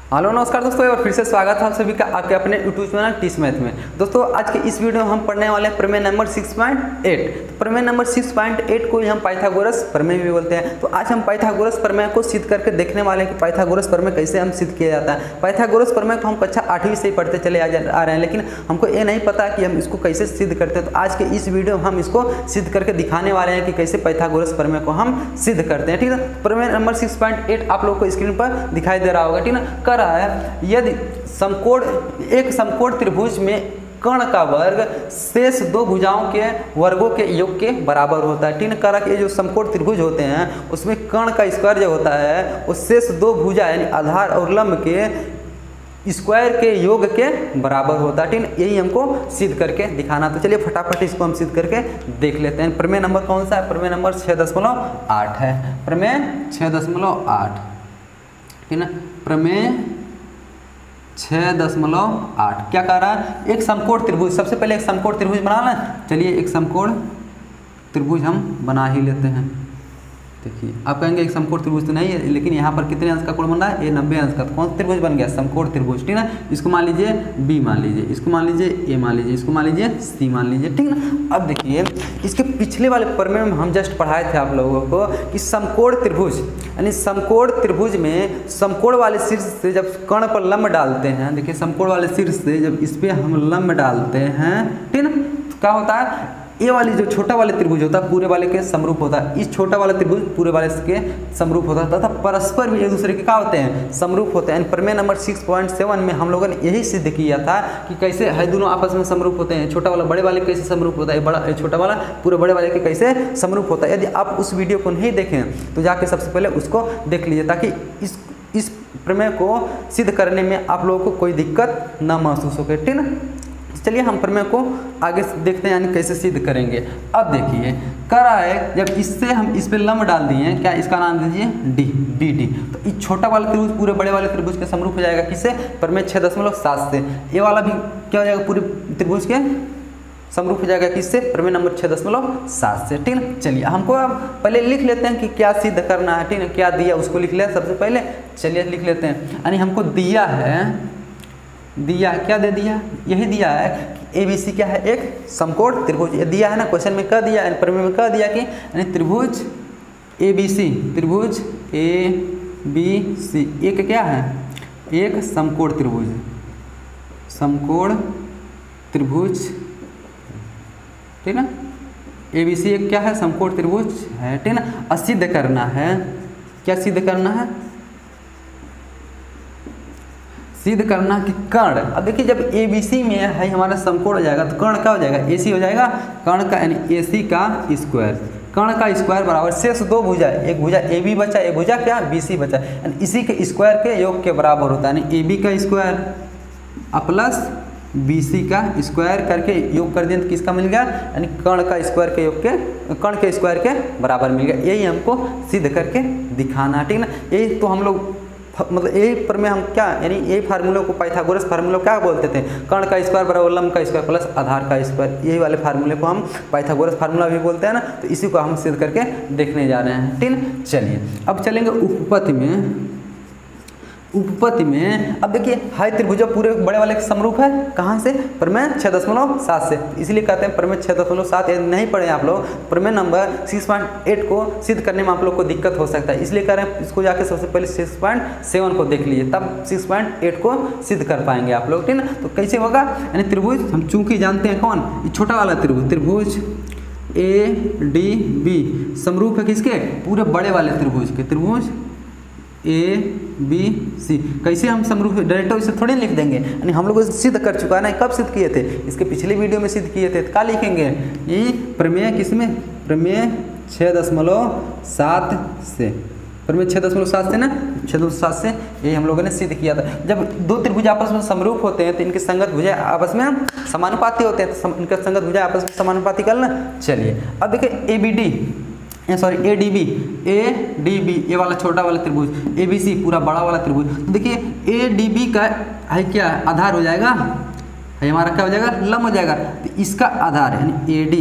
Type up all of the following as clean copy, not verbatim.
Hello नमस्कार दोस्तों, एक बार फिर से स्वागत है आप सभी का आपके अपने यूट्यूब चैनल टीच मैथ में। दोस्तों आज के इस वीडियो में हम पढ़ने वाले हैं प्रमेय नंबर 6.8। तो प्रमेय नंबर 6.8 को ही हम पाइथागोरस प्रमेय भी बोलते हैं। तो आज हम पाइथागोरस प्रमेय को सिद्ध करके देखने वाले हैं कि पाइथागोरस प्रमेय कैसे हम सिद्ध किया जाता है। पाइथागोरस प्रमेय को हम कक्षा 8वीं से ही पढ़ते चले आ रहे हैं, लेकिन हमको ये नहीं पता कि हम इसको कैसे सिद्ध करते हैं। तो आज के इस वीडियो में हम इसको सिद्ध करके दिखाने वाले हैं कि कैसे पाइथागोरस प्रमेय को हम सिद्ध करते हैं। ठीक है, प्रमेय नंबर 6.8 आप लोगों को स्क्रीन पर दिखाई दे रहा होगा। ठीक है, कर रहा है यदि एक समकोण त्रिभुज में कर्ण का वर्ग शेष दो भुजाओं के वर्गों के योग के बराबर होता है। ठीक है, करा के ये जो समकोण त्रिभुज होते हैं उसमें कर्ण का स्क्वायर जो होता है वो शेष दो भुजा यानी आधार और लंब के स्क्वायर के योग के बराबर होता है। ठीक है, यही हमको सिद्ध करके दिखाना। तो चलिए फटाफट इसको हम सिद्ध करके देख लेते हैं। प्रमेय नंबर कौन सा है? प्रमेय नंबर 6.8 है। प्रमेय 6.8। ठीक है, प्रमेय 6.8 क्या कह रहा है? एक समकोण त्रिभुज, सबसे पहले एक समकोण त्रिभुज बनाना है। चलिए एक समकोण त्रिभुज हम बना ही लेते हैं। देखिए आप कहेंगे एक समकोण त्रिभुज तो नहीं है, लेकिन यहाँ पर कितने अंश का कोण बन रहा है? ये 90 अंश का। तो कौन सा त्रिभुज बन गया? समकोण त्रिभुज। ठीक है, इसको मान लीजिए बी मान लीजिए, इसको मान लीजिए ए मान लीजिए, इसको मान लीजिए सी मान लीजिए। ठीक है, अब देखिए इसके पिछले वाले प्रमेय में हम जस्ट पढ़ाए थे आप लोगों को कि समकोण त्रिभुज यानी समकोण त्रिभुज में समकोण वाले शीर्ष से जब कर्ण पर लंब डालते हैं, देखिए समकोण वाले शीर्ष से जब इस पर हम लंब डालते हैं, ठीक है, तो क्या होता है? ये वाली जो छोटा वाले त्रिभुज होता है पूरे वाले के समरूप होता है। इस छोटा वाला त्रिभुज पूरे वाले के समरूप होता है तथा परस्पर भी एक दूसरे के क्या होते हैं? समरूप होते हैं। प्रमेय नंबर 6.7 में हम लोगों ने यही सिद्ध किया था कि कैसे है दोनों आपस में समरूप होते हैं। छोटा वाला बड़े वाले कैसे समरूप होता है, बड़ा छोटा वाला पूरे बड़े वाले के कैसे समरूप होता है। यदि आप उस वीडियो को नहीं देखें तो जाके सबसे पहले उसको देख लीजिए, ताकि इस प्रमेय को सिद्ध करने में आप लोगों को कोई दिक्कत ना महसूस हो। ठीक है, चलिए हम प्रमेय को आगे देखते हैं यानी कैसे सिद्ध करेंगे। अब देखिए करा है जब इससे हम इस पे लंब डाल दिए, क्या इसका नाम दीजिए डी, बी डी। तो इस छोटा वाला त्रिभुज पूरे बड़े वाले त्रिभुज के समरूप हो जाएगा। किससे? प्रमेय 6.7 से। ये वाला भी क्या हो जाएगा? पूरे त्रिभुज के समरूप हो जाएगा। किससे? प्रमेय नंबर 6.7 से। ठीक है, चलिए हमको अब पहले लिख लेते हैं कि क्या सिद्ध करना है। ठीक है, क्या दिया उसको लिख लिया सबसे पहले। चलिए लिख लेते हैं। यानी हमको दिया है, क्या दे दिया? यही दिया है कि ABC क्या है? एक समकोण त्रिभुज। ये दिया है ना, क्वेश्चन में कह दिया, प्रमेय में कह दिया कि यानी त्रिभुज ABC, त्रिभुज ABC एक क्या है? एक समकोण त्रिभुज, समकोण त्रिभुज। ठीक है, ABC एक क्या है? समकोण त्रिभुज है। ठीक है ना, सिद्ध करना है। क्या सिद्ध करना है? सिद्ध करना कि कर्ण, अब देखिए जब ABC में है हमारा समकोण हो जाएगा तो कर्ण क्या हो जाएगा? AC हो जाएगा। कर्ण का यानी AC का स्क्वायर, कर्ण का स्क्वायर बराबर शेष दो भुजा, एक भुजा AB बचा, एक भुजा क्या? BC बचा, यानी इसी के स्क्वायर के योग के बराबर होता है। यानी AB का स्क्वायर प्लस BC का स्क्वायर करके योग कर दिए तो किसका मिल गया? यानी कर्ण का स्क्वायर के योग के, कर्ण के स्क्वायर के बराबर मिल गया। यही हमको सिद्ध करके दिखाना। ठीक ना, यही तो हम लोग मतलब यही प्रमेय हम क्या यानी यही फार्मूले को पाइथागोरस फार्मूला क्या बोलते थे? कर्ण का स्क्वायर बराबर लंब का स्क्वायर प्लस आधार का स्क्वायर। यही वाले फार्मूले को हम पाइथागोरस फार्मूला भी बोलते हैं ना। तो इसी को हम सिद्ध करके देखने जा रहे हैं। ठीक है, चलिए अब चलेंगे उपपत्ति में। उपपत्ति में अब देखिए हाई त्रिभुज पूरे बड़े वाले के समरूप है। कहाँ से? प्रमेय 6.7 से। इसलिए कहते हैं प्रमेय 6.7 नहीं पढ़े आप लोग। प्रमेय नंबर 6.8 को सिद्ध करने में आप लोग को दिक्कत हो सकता है, इसलिए कह रहे हैं इसको जाके सबसे पहले 6.7 को देख लीजिए, तब 6.8 को सिद्ध कर पाएंगे आप लोग। ठीक है, तो कैसे होगा? यानी त्रिभुज हम चूंकि जानते हैं कौन? ये छोटा वाला त्रिभुज, त्रिभुज ADB समरूप है किसके? पूरे बड़े वाले त्रिभुज के। त्रिभुज ABC कैसे हम समरूप? डायरेक्ट इसे थोड़ी लिख देंगे, यानी हम लोग सिद्ध कर चुका है ना। कब सिद्ध किए थे? इसके पिछले वीडियो में सिद्ध किए थे। तो क्या लिखेंगे? ये प्रमेय किसमें? प्रमेय 6.7 से। प्रमेय 6.7 से ना, 6.7 से यही हम लोगों ने सिद्ध किया था। जब दो त्रिभुज आपस में समरूप होते हैं तो इनके संगत भुजा आपस में समानुपाती होते हैं, तो इनके संगत भुजा आपस में समानुपाती कर ना। चलिए अब देखिए ADB ये वाला छोटा वाला त्रिभुज, ABC पूरा बड़ा वाला त्रिभुज। तो देखिए ADB का है क्या? आधार हो जाएगा, है हमारा क्या हो जाएगा? लंब हो जाएगा। तो इसका आधार यानी AD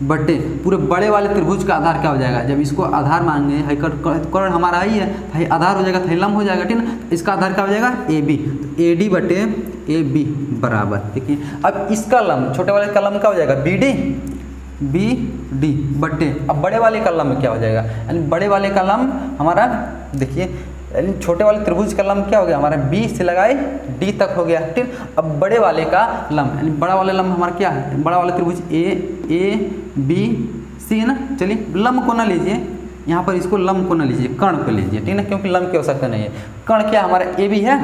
बटे पूरे बड़े वाले त्रिभुज का आधार क्या हो जाएगा, जब इसको आधार मांगे है कर्ण हमारा आई है तो ये आधार हो जाएगा तो लंब हो जाएगा, ठीक ना। इसका आधार क्या हो जाएगा ए बी, तो ए डी बटे ए बी बराबर, देखिए अब इसका लंब छोटे वाले का लंब क्या हो जाएगा बी डी, बी डी बटे अब बड़े वाले का लंब क्या हो जाएगा, यानी बड़े वाले का लंब हमारा देखिए यानी छोटे वाले त्रिभुज का लंब क्या हो गया हमारा बी से लगाए डी तक हो गया, ठीक। अब बड़े वाले का लंब यानी बड़ा वाला लंब हमारा क्या है, बड़ा वाला त्रिभुज ए बी सी है ना। चलिए लंब को ना लीजिए यहाँ पर, इसको लंब को ना लीजिए, कर्ण को लीजिए, ठीक ना, क्योंकि लंब की आवश्यकता नहीं है। कर्ण क्या हमारा ए बी है,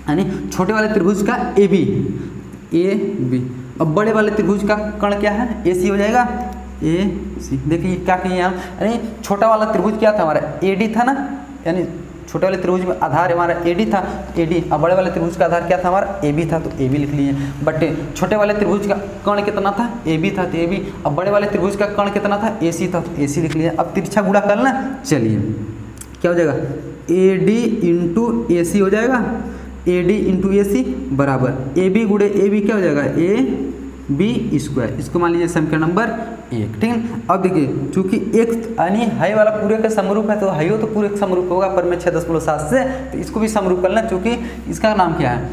यानी छोटे वाले त्रिभुज का ए बी। अब बड़े वाले त्रिभुज का कर्ण क्या है ए सी हो जाएगा, ए सी। देखिए क्या कहिए हम, यानी छोटा वाला त्रिभुज क्या था हमारा ए डी था ना, यानी छोटे वाले त्रिभुज में आधार हमारा ए डी था, ए डी। अब बड़े वाले त्रिभुज का आधार क्या था हमारा ए बी था, तो ए बी लिख लिए। बट छोटे वाले त्रिभुज का कर्ण कितना था ए बी था, तो ए बी। अब बड़े वाले त्रिभुज का कर्ण कितना था ए सी था, तो ए सी लिख लिए। अब तिरछा गुणा करना, चलिए क्या हो जाएगा ए डी इंटू ए सी हो जाएगा, A D into A C बराबर ए बी गुणे ए बी क्या हो जाएगा ए बी स्क्वायर। इसको मान लीजिए समीकरण नंबर 1, ठीक है। अब देखिए चूंकि एक यानी हाई वाला पूरे का समरूप है, तो हाइयो तो पूरे का समरूप होगा पर में 6.7 से, तो इसको भी समरूप कर लें। चूंकि इसका नाम क्या है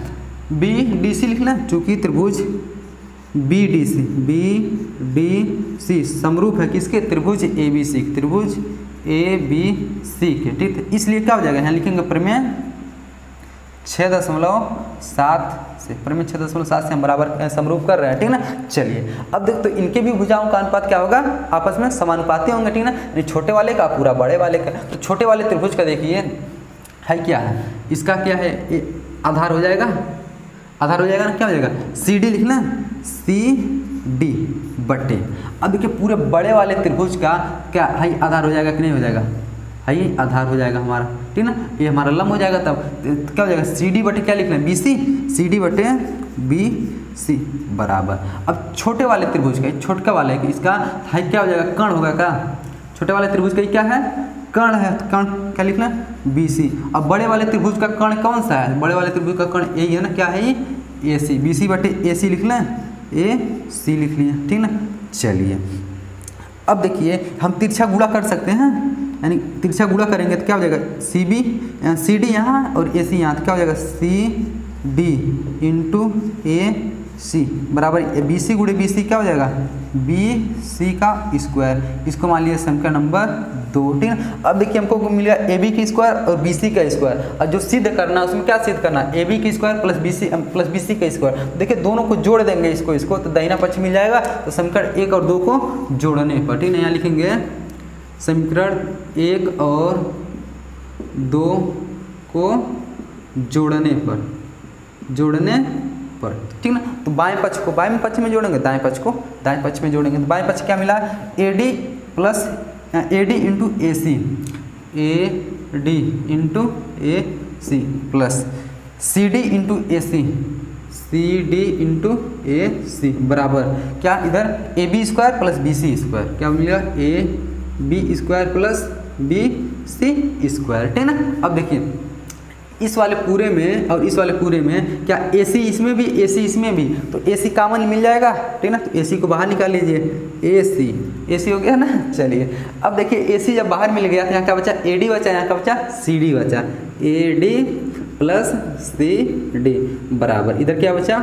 बी डी सी लिख लें, चूंकि त्रिभुज बी डी सी समरूप है किसके, त्रिभुज ए बी सी, त्रिभुज ए बी सी के, ठीक है। इसलिए क्या हो जाएगा यहाँ लिखेंगे प्रमेय 6.7 से, प्रमेय 6.7 से हम बराबर समरूप कर रहे हैं, ठीक ना। चलिए अब देख तो इनके भी भुजाओं का अनुपात क्या होगा, आपस में समानुपाती होंगे, ठीक ना। छोटे वाले का पूरा बड़े वाले का, तो छोटे वाले त्रिभुज का देखिए है क्या है, इसका क्या है आधार हो जाएगा, आधार हो जाएगा ना, क्या हो जाएगा सी डी लिखना, सी डी बटे। अब देखिए पूरे बड़े वाले त्रिभुज का क्या है आधार हो जाएगा कि नहीं हो जाएगा, है आधार हो जाएगा हमारा, ठीक ना। ये हमारा लंब हो जाएगा, तब क्या हो जाएगा सी डी बटे क्या लिखना है बी सी, सी डी बटे बी सी बराबर। अब छोटे वाले त्रिभुज का छोटका वाले इसका है क्या हो जाएगा कर्ण होगा का, छोटे वाले त्रिभुज का क्या है कर्ण है, तो कर्ण क्या लिखना बी सी। अब बड़े वाले त्रिभुज का कर्ण कौन सा है, बड़े वाले त्रिभुज का कर्ण यही है ना, क्या है ये ए सी, बी सी बटे ए सी लिख लें, ए सी लिख लिए, ठीक ना। चलिए अब देखिए हम तिरछा गुणा कर सकते हैं, यानी तिरछा गुणा करेंगे तो क्या हो जाएगा सी बी सी डी यहाँ और ए सी यहाँ, तो क्या हो जाएगा सी डी इंटू ए सी बराबर बी सी गुणे बी सी क्या हो जाएगा बी सी का स्क्वायर। इसको मान लिया समीकरण नंबर 2, ठीक है। अब देखिए हमको मिल गया ए बी की स्क्वायर और बी सी का स्क्वायर, और जो सिद्ध करना है उसमें क्या सिद्ध करना है ए बी की स्क्वायर प्लस बी सी का स्क्वायर। देखिए दोनों को जोड़ देंगे इसको तो दाहिना पक्ष मिल जाएगा, तो समीकरण 1 और 2 को जोड़ने पर, ठीक है। यहाँ लिखेंगे समीकरण 1 और 2 को जोड़ने पर, ठीक ना। तो बाएं पक्ष को बाएं पक्ष में जोड़ेंगे, दाएं पक्ष को दाएं पक्ष में जोड़ेंगे, तो बाएं पक्ष क्या मिला A D plus A D into A C, A D into A C plus C D into A C, C D into A C बराबर क्या इधर A B square plus B C square, क्या मिलेगा A B square plus B C square, ठीक ना। अब देखिए इस वाले पूरे में और इस वाले पूरे में क्या ए सी इसमें भी ए सी इसमें भी, तो ए सी कॉमन मिल जाएगा, ठीक ना। तो ए सी को बाहर निकाल लीजिए, ए सी हो गया ना। चलिए अब देखिए ए सी जब बाहर मिल गया तो यहाँ क्या बचा ए डी बचा, यहाँ क्या बचा सी डी बचा, A D plus C D बराबर इधर क्या बचा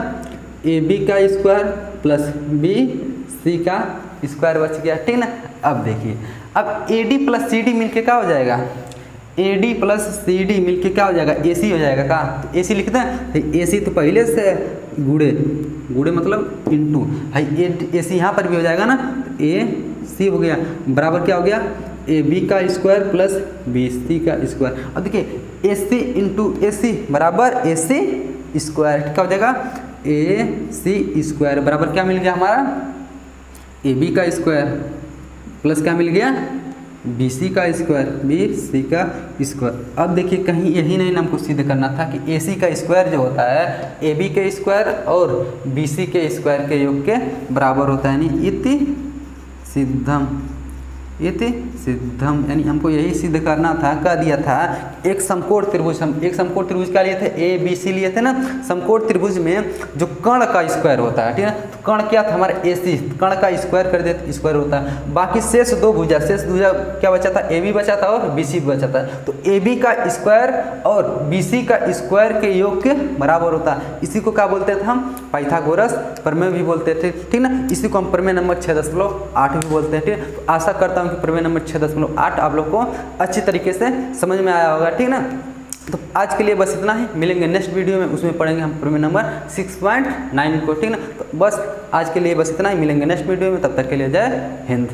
ए बी का स्क्वायर प्लस बी सी का स्क्वायर बच गया, ठीक ना। अब देखिए अब A D plus C D मिल क्या हो जाएगा A D plus C D मिल क्या हो जाएगा ए सी हो जाएगा का, तो ए सी लिखते हैं, तो ए सी तो पहले से गुड़े मतलब इंटू है ए सी यहाँ पर भी हो जाएगा ना, ए सी हो गया बराबर क्या हो गया ए बी का स्क्वायर प्लस बी सी का स्क्वायर। अब देखिए ए सी इंटू ए सी बराबर ए सी स्क्वायर, क्या हो जाएगा ए सी स्क्वायर बराबर क्या मिल गया हमारा ए बी का स्क्वायर प्लस क्या मिल गया बी सी का स्क्वायर, बी सी का स्क्वायर। अब देखिए कहीं यही नहीं हमको सिद्ध करना था कि ए सी का स्क्वायर जो होता है ए बी के स्क्वायर और बी सी के स्क्वायर के योग के बराबर होता है, यानी इति सिद्धम, यानी हमको यही सिद्ध करना था, कह दिया था एक समकोण त्रिभुज, हम एक समकोण त्रिभुज क्या लिए थे, ए बी सी लिए थे ना। समकोण त्रिभुज में जो कर्ण का स्क्वायर होता है, ठीक है, तो कर्ण क्या था हमारा ए सी, कर्ण का स्क्वायर कर देते स्क्वायर होता है। बाकी शेष दो भुजा, शेष भुजा क्या बचा था, ए बी बचा था और बी सी बचा था। तो ए बी का स्क्वायर और बी सी का स्क्वायर के योग के बराबर होता है। इसी को क्या बोलते थे हम, पाइथागोरस प्रमेय भी बोलते थे, ठीक ना। इसी को हम प्रमेय नंबर 6.8 भी बोलते हैं, ठीक। तो आशा करता हूँ कि प्रमेय नंबर 6.8 आप लोग को अच्छी तरीके से समझ में आया होगा, ठीक ना। तो आज के लिए बस इतना ही, मिलेंगे नेक्स्ट वीडियो में, उसमें पढ़ेंगे हम प्रमेय नंबर 6.9 को, ठीक ना। तो बस आज के लिए बस इतना ही, मिलेंगे नेक्स्ट वीडियो में, तब तक के लिए जय हिंद।